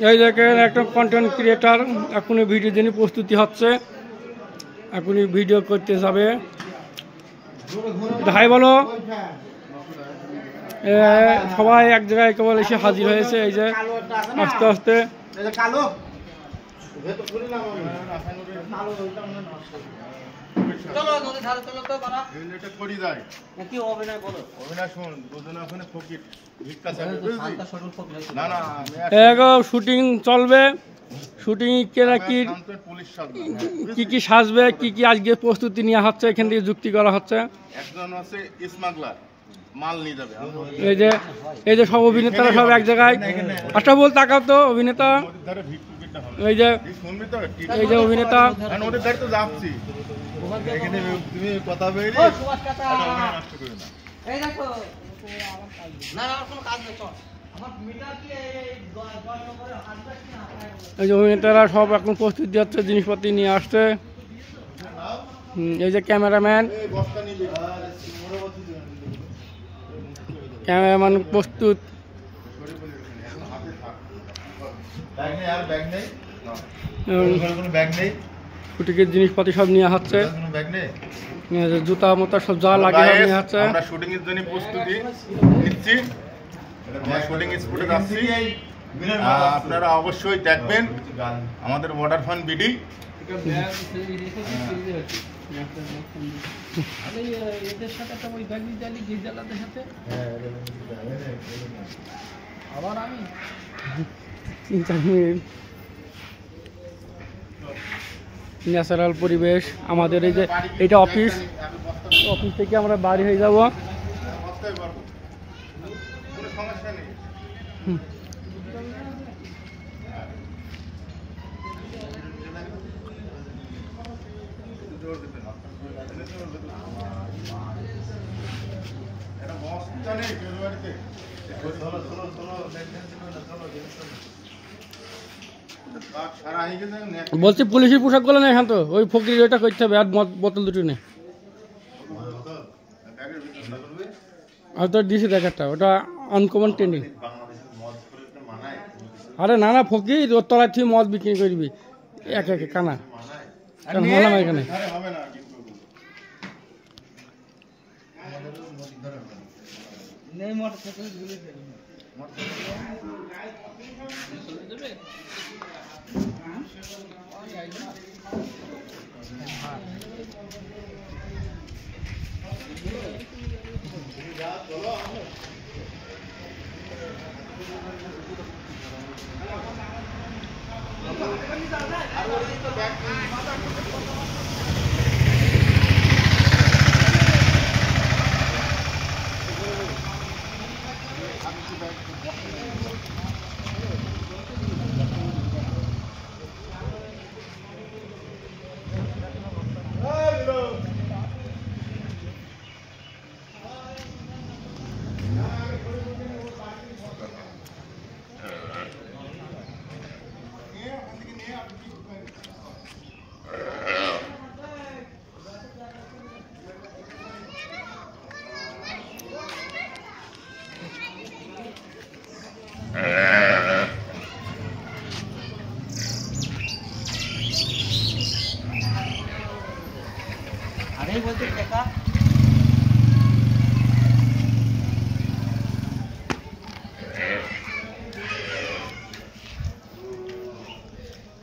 এই দেখেন একটা কন্টেন্ট ক্রিয়েটার এখনই ভিডিও জন্য প্রস্তুতি হচ্ছে, এখনই ভিডিও করতে যাবে। হাই বলো। সবাই এক জায়গায় কেবল এসে হাজির হয়েছে, এই যে আস্তে আস্তে। শুটিং চলবে, শুটিং কি কি সাজবে, কি কি আজকে প্রস্তুতি নেওয়া হচ্ছে, এখান থেকে যুক্তি করা হচ্ছে। একজন আছে স্মাগলার, মাল নিয়ে যাবে। এই যে সব অভিনেতারা সব এক জায়গায়। আচ্ছা বল, তাকাও তো অভিনেতা। এই যে অভিনেতা, ওদের ধারে তো যাচ্ছি, তুমি কথা বলি এই যে অভিনেতারা সব এখন প্রস্তুতি হচ্ছে, জিনিসপত্র নিয়ে আসছে। এই যে ক্যামেরাম্যান প্রস্তুত। শুটিংয়ের জিনিসপাতি সব নিয়ে হচ্ছে, জুতা মোতা সব যা লাগে নিয়ে হচ্ছে। আমরা শুটিং এর জন্য প্রস্তুতি নিচ্ছি, আমরা শুটিং স্পটে যাচ্ছি। আপনারা অবশ্যই দেখবেন আমাদের ওয়াটার ফান বিডি। ন্যাচারাল পরিবেশ আমাদের। এই যে এটা অফিস, অফিস থেকে আমরা বাড়ি হয়ে যাব। বলছি পুলিশের পোশাক গুলো নেই, শান্ত ওই ফকির ওইটা করতে হবে, আর বোতল দুটো নেই। আর তোর দিছি দেখ একটা, ওটা আনকমন ট্রেন্ডিং। আরে না না ফকির, ওর তলায় তুই মদ বিক্রি করবি একে একে কানা হলাম এখানে।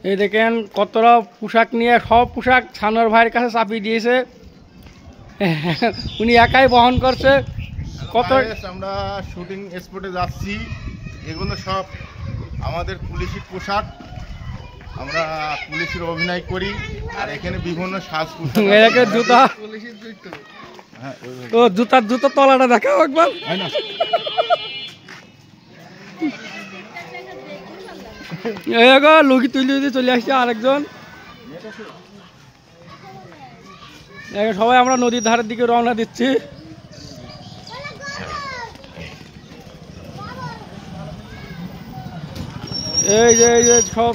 এই দেখেন কতটা পোশাক নিয়ে, সব পোশাক ছানোয়ার ভাইয়ের কাছে চাপিয়ে দিয়েছে, উনি একাই বহন করছে। কত আমরা শুটিং স্পটে যাচ্ছি, এগুলো সব আমাদের পুলিশের পোশাক, আমরা পুলিশের অভিনয় করি। আর এখানে বিভিন্ন সাজ পোশাক, জুতা, ও জুতার তলাটা দেখাও একবার। লুকি তুলি চলে আসছে আরেকজন। সবাই আমরা নদীর ধারের দিকে রওনা দিচ্ছি। এই যে সব